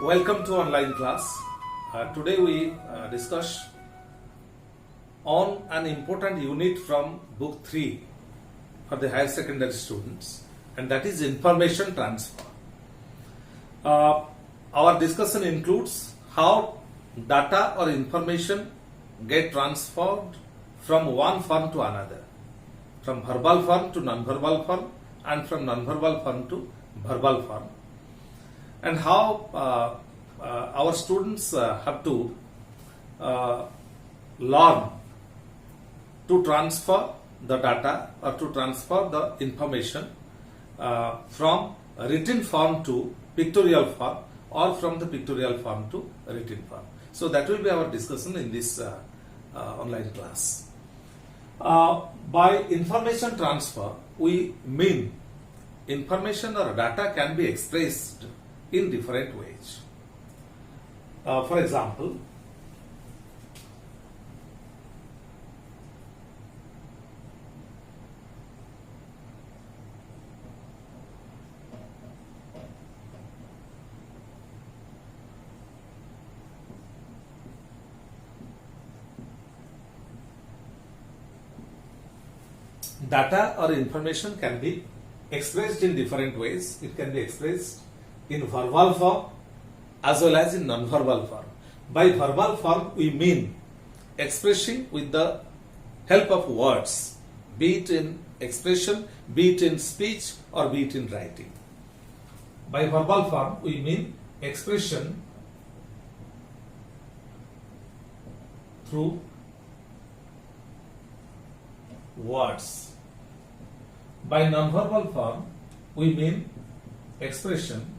welcome to online class. Today we discuss on an important unit from book 3 for the higher secondary students, and that is information transfer. Our discussion includes how data or information get transferred from one form to another, from verbal form to non-verbal form, and from non-verbal form to verbal form, and how our students have to learn to transfer the data or to transfer the information from written form to pictorial form, or from the pictorial form to written form. So that will be our discussion in this online class. By information transfer, we mean information or data can be expressed in different ways. For example, data or information can be expressed in different ways. It can be expressed in verbal form as well as in non-verbal form. By verbal form, we mean expressing with the help of words, be it in expression, be it in speech, or be it in writing. By verbal form, we mean expression through words. By non-verbal form, we mean expression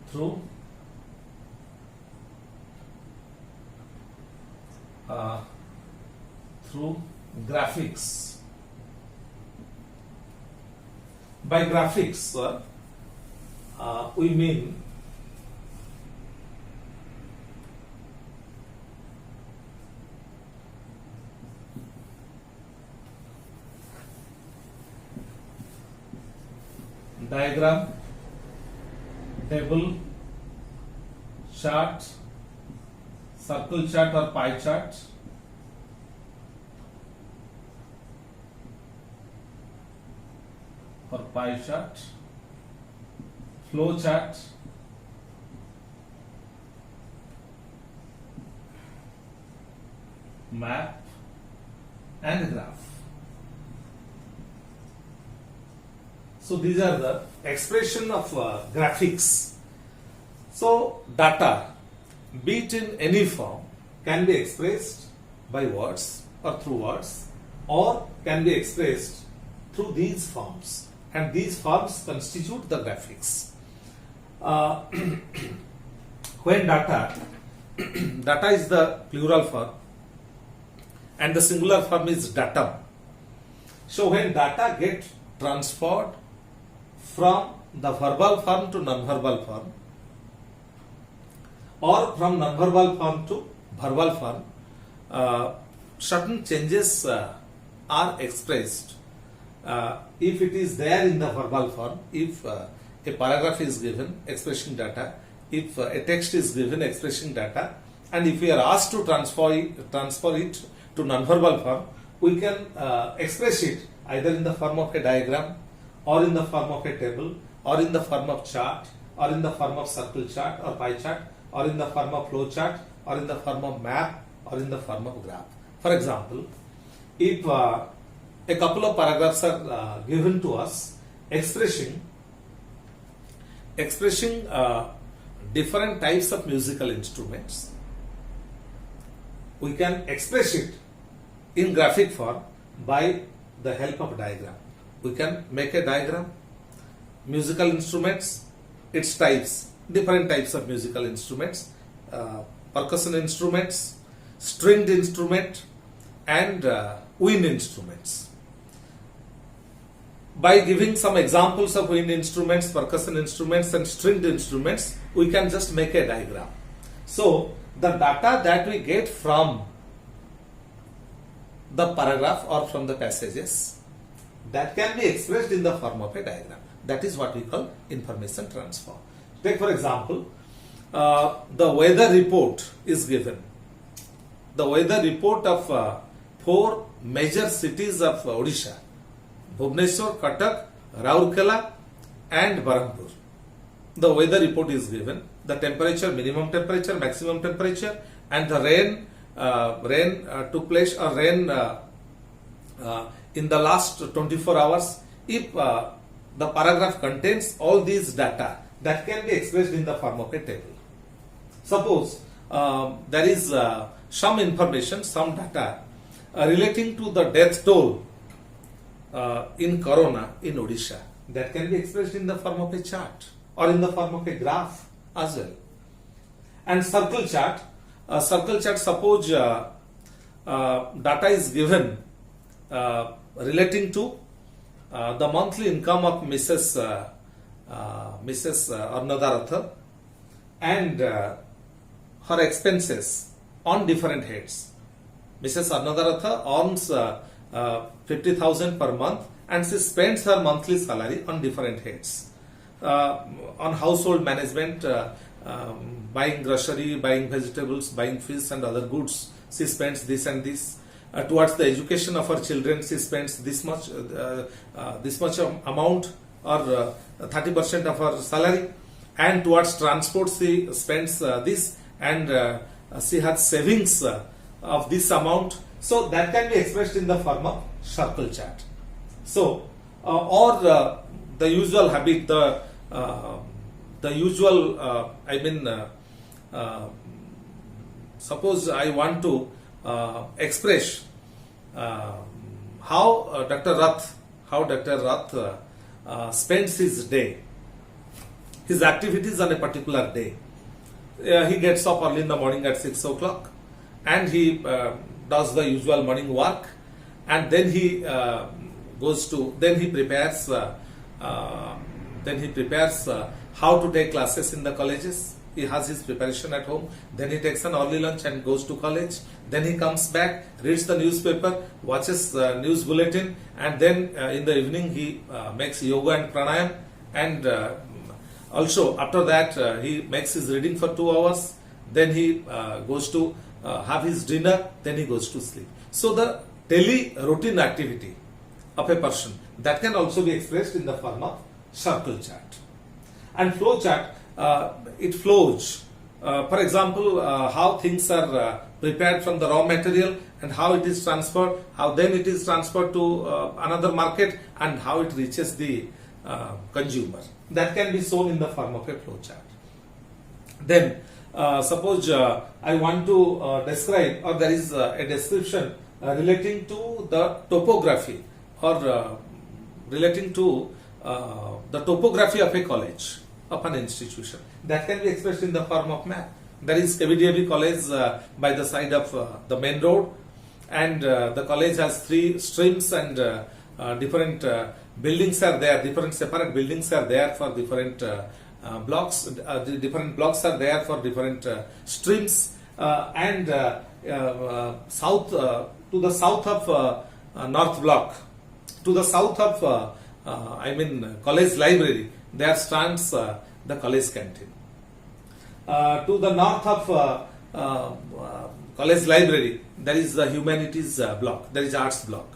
through graphics. By graphics, we mean diagram, table, chart, circle chart or pie chart, or pie chart, flow chart, map, and graph. So these are the expression of graphics. So data, be it in any form, can be expressed by words or through words, or can be expressed through these forms, and these forms constitute the graphics. When data is the plural form and the singular form is datum. So when data get transferred from the verbal form to non-verbal form, or from non-verbal form to verbal form, certain changes are expressed. If it is there in the verbal form, if a paragraph is given expressing data, if a text is given expressing data, and if we are asked to transfer it to non-verbal form, we can express it either in the form of a diagram, or in the form of a table, or in the form of chart, or in the form of circle chart or pie chart, or in the form of flow chart, or in the form of map, or in the form of graph. For example, if a couple of paragraphs are given to us expressing different types of musical instruments, we can express it in graphic form by the help of diagram. We can make a diagram, musical instruments, its types, different types of musical instruments, percussion instruments, stringed instrument, and wind instruments. By giving some examples of wind instruments, percussion instruments, and stringed instruments, we can just make a diagram. So the data that we get from the paragraph or from the passages, that can be expressed in the form of a diagram. That is what we call information transfer. Take for example, the weather report is given. The weather report of 4 major cities of Odisha: Bhubaneswar, Cuttack, Rourkela and Berhampur. The weather report is given. The temperature, minimum temperature, maximum temperature, and the rain took place, or rain in the last 24 hours. If the paragraph contains all these data, that can be expressed in the form of a table. Suppose there is some information, some data relating to the death toll in Corona in Odisha. That can be expressed in the form of a chart or in the form of a graph as well. And circle chart, suppose data is given relating to the monthly income of Mrs. Arnadaratha and her expenses on different heads. Mrs. Arnadaratha earns 50,000 per month and she spends her monthly salary on different heads. On household management, buying grocery, buying vegetables, buying fish and other goods, she spends this and this. Towards the education of her children, she spends this much amount, or 30% of her salary. And towards transport, she spends this, and she has savings of this amount. So that can be expressed in the form of circle chart. So, or the usual habit, the usual, suppose I want to express how Dr. Rath spends his day, his activities on a particular day. He gets up early in the morning at 6 o'clock and he does the usual morning work, and then he prepares how to take classes in the colleges. He has his preparation at home, then he takes an early lunch and goes to college. Then he comes back, reads the newspaper, watches the news bulletin, and then in the evening he makes yoga and pranayam, and also after that he makes his reading for 2 hours. Then he goes to have his dinner, then he goes to sleep. So the daily routine activity of a person, that can also be expressed in the form of circle chart. And flow chart, it flows. For example, how things are prepared from the raw material and how it is transferred, how then it is transferred to another market, and how it reaches the consumer. That can be shown in the form of a flow chart. Then suppose I want to describe, or there is a description relating to the topography, or relating to the topography of a college, of an institution. That can be expressed in the form of map. There is KVDAV college by the side of the main road, and the college has 3 streams, and different buildings are there, different separate buildings are there for different blocks. The different blocks are there for different streams, and south to the south of North Block, to the south of college library, there stands the college canteen. To the north of college library, there is the humanities block, there is arts block.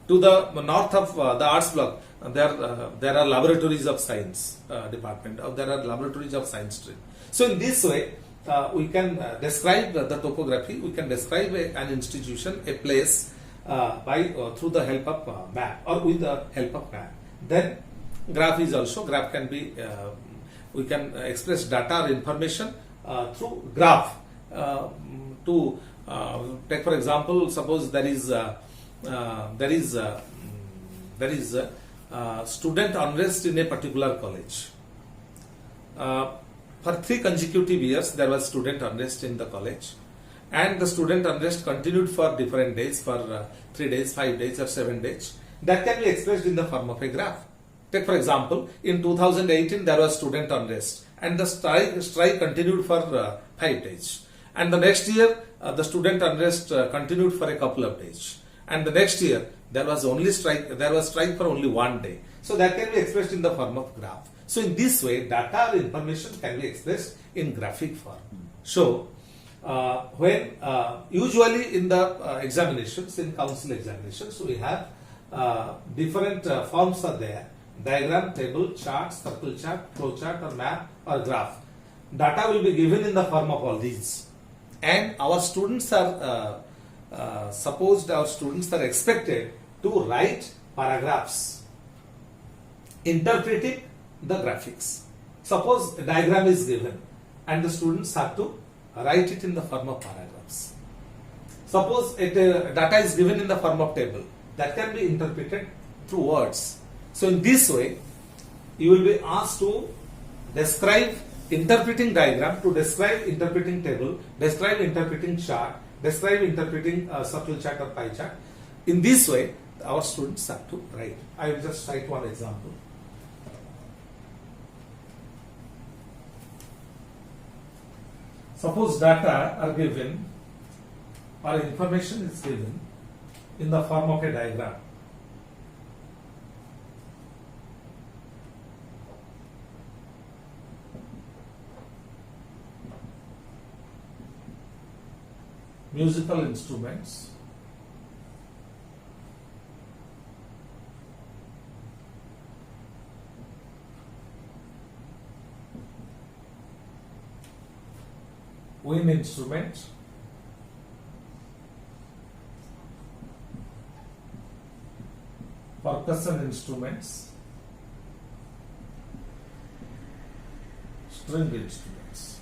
To the north of the arts block, there are laboratories of science department, or there are laboratories of science stream. So in this way, we can describe the topography, we can describe an institution, a place, through the help of map, or with the help of map. Then graph can be, we can express data or information through graph. To take for example, suppose there is student unrest in a particular college. For 3 consecutive years, there was student unrest in the college, and the student unrest continued for different days, for 3 days, 5 days, or 7 days. That can be expressed in the form of a graph. Take for example, in 2018 there was student unrest, and the strike continued for 5 days. And the next year the student unrest continued for a couple of days. And the next year there was strike for only 1 day. So that can be expressed in the form of graph. So in this way, data or information can be expressed in graphic form. So when usually in the examinations, in council examinations, we have different forms are there: diagram, table, chart, circle chart, flow chart, or map, or graph. Data will be given in the form of all these, and our students are our students are expected to write paragraphs interpreting the graphics. Suppose a diagram is given and the students have to write it in the form of paragraphs. Suppose data is given in the form of table, that can be interpreted through words. So in this way, you will be asked to describe interpreting diagram, to describe interpreting table, describe interpreting chart, describe interpreting circle chart or pie chart. In this way, our students have to write. I will just cite one example. Suppose data are given or information is given in the form of a diagram. Musical instruments, wind instruments, percussion instruments, string instruments.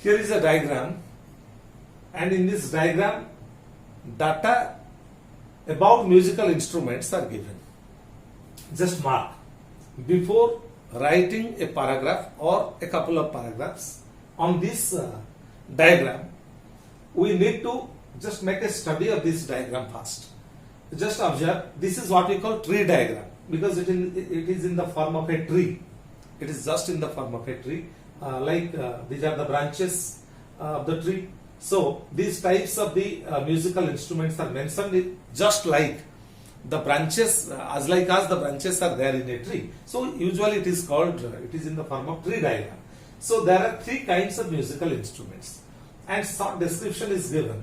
Here is a diagram, and in this diagram, data about musical instruments are given. Just mark before writing a paragraph or a couple of paragraphs on this diagram. We need to just make a study of this diagram first. Just observe, this is what we call tree diagram, because it is in the form of a tree. It is just in the form of a tree. These are the branches of the tree. So these types of the musical instruments are mentioned just like the branches, as the branches are there in a tree. So usually it is called, it is in the form of tree diagram. So there are three kinds of musical instruments, and short description is given.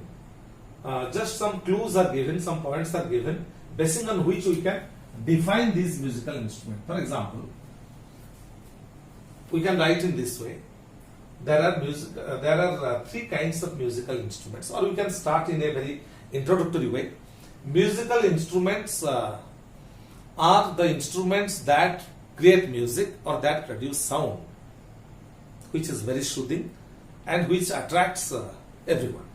Just some clues are given, some points are given, basing on which we can define these musical instruments. For example, we can write in this way: there are three kinds of musical instruments, or we can start in a very introductory way. Musical instruments are the instruments that create music or that produce sound, which is very soothing and which attracts everyone.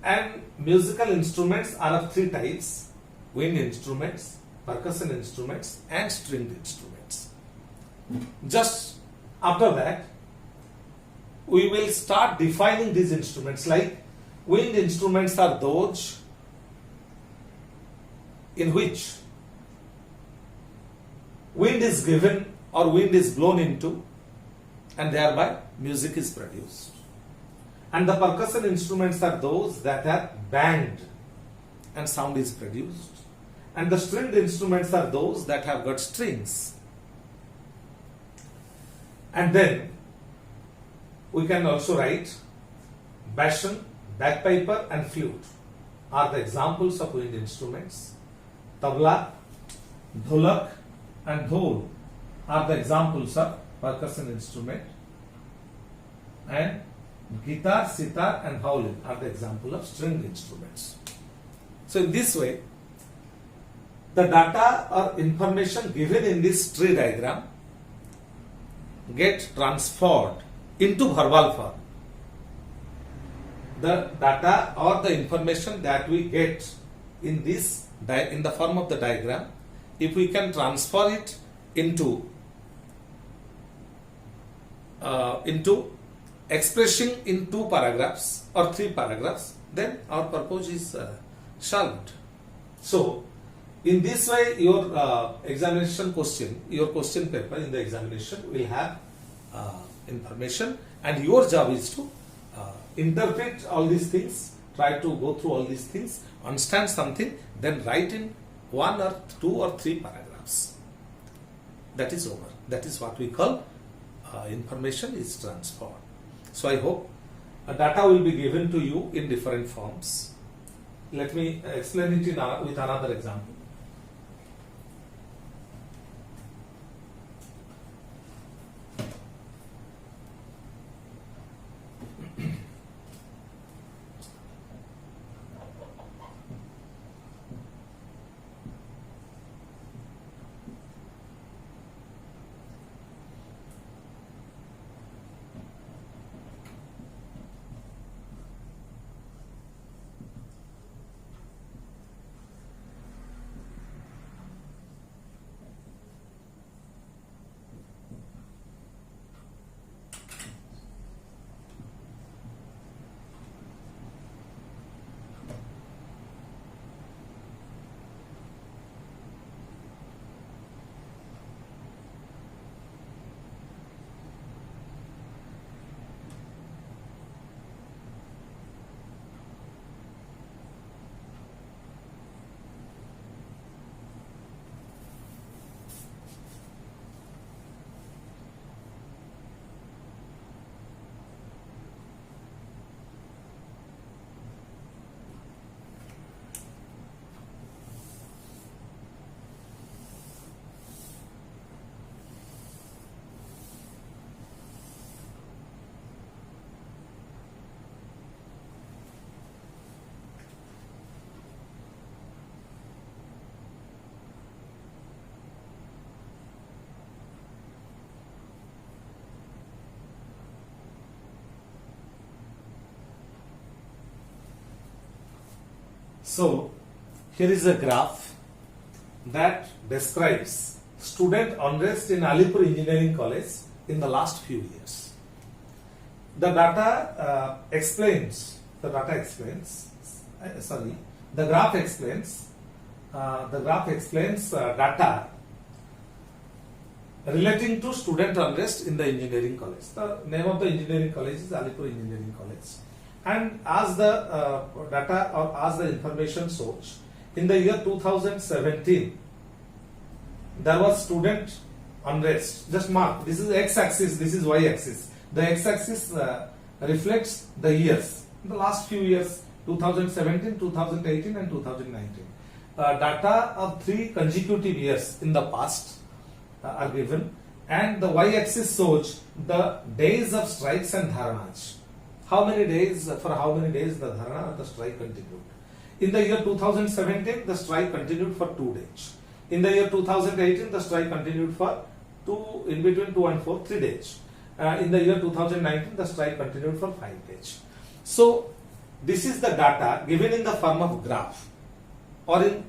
And musical instruments are of three types: wind instruments, percussion instruments, and stringed instruments. Just after that, we will start defining these instruments. Like, wind instruments are those in which wind is given or wind is blown into, and thereby music is produced. And the percussion instruments are those that are banged and sound is produced. And the stringed instruments are those that have got strings. And then we can also write bassoon, bagpiper and flute are the examples of wind instruments. Tabla, dholak and dhol are the examples of percussion instrument. And guitar, sitar and violin are the example of stringed instruments. So in this way, the data or information given in this tree diagram get transferred into verbal form. The data or the information that we get in this in the form of the diagram, if we can transfer it into expressing in 2 paragraphs or 3 paragraphs, then our purpose is solved. So in this way, your examination question, your question paper in the examination will have information, and your job is to interpret all these things, try to go through all these things, understand something, then write in 1 or 2 or 3 paragraphs. That is over. That is what we call information is transferred. So I hope data will be given to you in different forms. Let me explain it with another example. So here is a graph that describes student unrest in Alipur Engineering College in the last few years. The graph explains data relating to student unrest in the engineering college. The name of the engineering college is Alipur Engineering College. And as the data or as the information shows, in the year 2017, there was student unrest. Just mark, this is x-axis, this is y-axis. The x-axis reflects the years, the last few years, 2017, 2018 and 2019. Data of 3 consecutive years in the past are given, and the y-axis shows the days of strikes and dharnas. How many days, for how many days the dharna or the strike continued. In the year 2017, the strike continued for 2 days. In the year 2018, the strike continued for in between 2 and 4, 3 days. In the year 2019, the strike continued for 5 days. So this is the data given in the form of graph, or in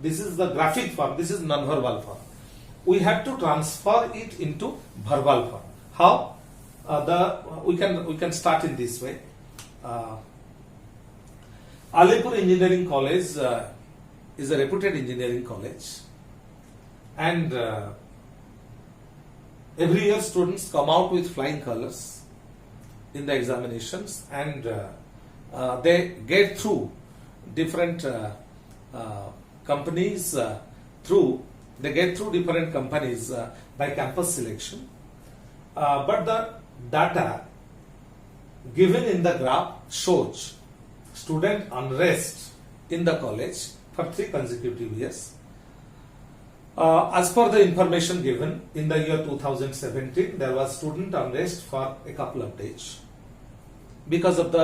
this is the graphic form, this is non-verbal form. We have to transfer it into verbal form. How? We can start in this way. Alipur Engineering College is a reputed engineering college, and every year students come out with flying colors in the examinations, and they get through different companies by campus selection, but the data given in the graph shows student unrest in the college for 3 consecutive years. As per the information given, in the year 2017, there was student unrest for a couple of days. Because of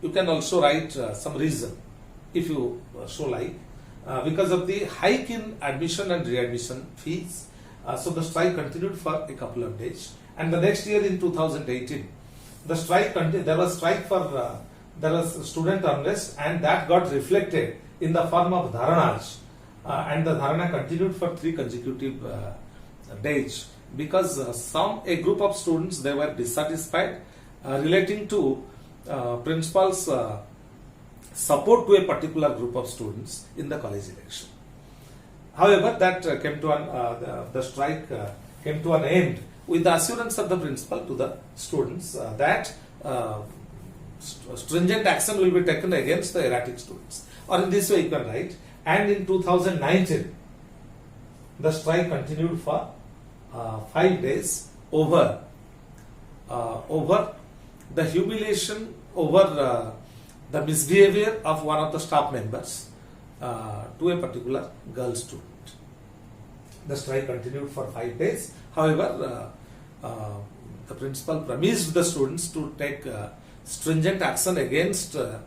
you can also write some reason if you so like. Because of the hike in admission and readmission fees, so the strike continued for a couple of days. And the next year in 2018, the strike continued. There was student unrest, and that got reflected in the form of dharanas. And the dharana continued for 3 consecutive days, because a group of students, they were dissatisfied relating to principal's support to a particular group of students in the college election. However, that the strike came to an end with the assurance of the principal to the students that stringent action will be taken against the erratic students. Or in this way you can write. And in 2019, the strike continued for 5 days over the humiliation, over the misbehavior of one of the staff members to a particular girl student. The strike continued for 5 days. However, the principal promised the students to take stringent action against the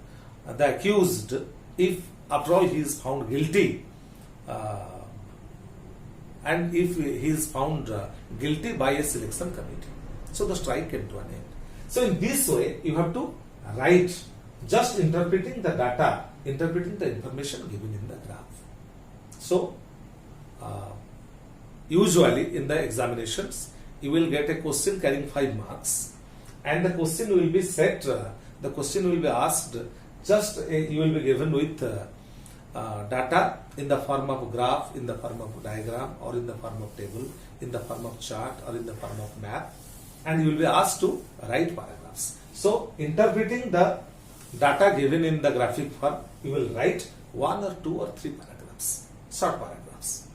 accused if after all he is found guilty, and if he is found guilty by a selection committee. So the strike came to an end. So in this way you have to write, just interpreting the data, interpreting the information given in the graph. So usually in the examinations you will get a question carrying 5 marks, and the question will be set, the question will be asked, you will be given with data in the form of graph, in the form of diagram, or in the form of table, in the form of chart, or in the form of map, and you will be asked to write paragraphs. So interpreting the data given in the graphic form, you will write 1 or 2 or 3 paragraphs, short paragraphs,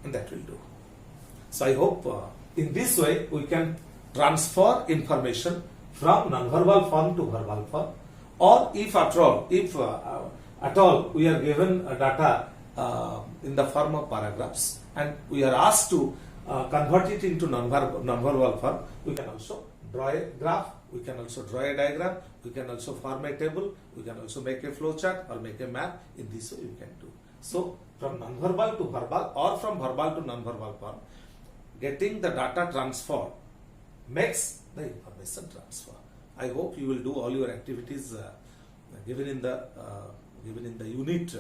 and that will do. So I hope in this way we can transfer information from non-verbal form to verbal form, or if at all we are given data in the form of paragraphs and we are asked to convert it into non-verbal form, we can also draw a graph, we can also draw a diagram, we can also form a table, we can also make a flow chart or make a map. In this way you can do. So from non-verbal to verbal, or from verbal to non-verbal form, getting the data transfer makes the information transfer. I hope you will do all your activities given in the unit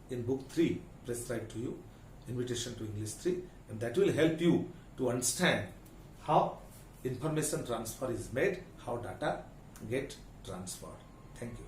in book 3, prescribed to you, Invitation to English 3, and that will help you to understand how information transfer is made, how data get transferred. Thank you.